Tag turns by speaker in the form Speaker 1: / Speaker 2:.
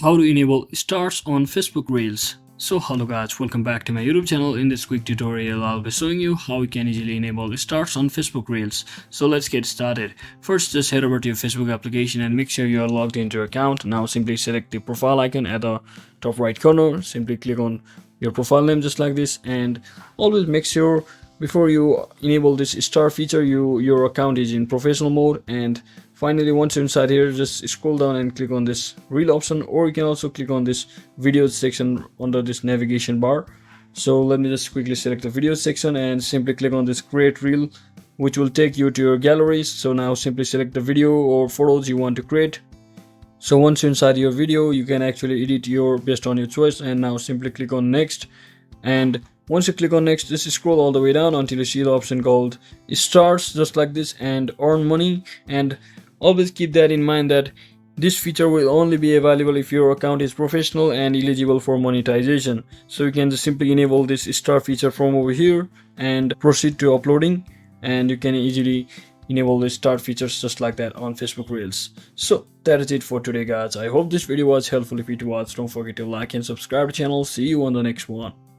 Speaker 1: How to enable stars on Facebook Reels. So hello guys, welcome back to my YouTube channel. In this quick tutorial I'll be showing you how you can easily enable stars on Facebook Reels. So let's get started. First, just head over to your Facebook application and make sure you are logged into your account. Now simply select the profile icon at the top right corner. Simply click on your profile name just like this, and always make sure before you enable this star feature your account is in professional mode. And finally, once you're inside here, just scroll down and click on this reel option, or you can also click on this videos section under this navigation bar. So let me just quickly select the video section and simply click on this create reel, which will take you to your galleries. So now simply select the video or photos you want to create. So once you're inside your video, you can actually edit your based on your choice, and now simply click on next. And once you click on next, just scroll all the way down until you see the option called stars just like this and earn money. And always keep that in mind that this feature will only be available if your account is professional and eligible for monetization. So you can just simply enable this star feature from over here and proceed to uploading, and you can easily enable the star features just like that on Facebook Reels. So that is it for today guys. I hope this video was helpful. If it was, don't forget to like and subscribe to the channel. See you on the next one.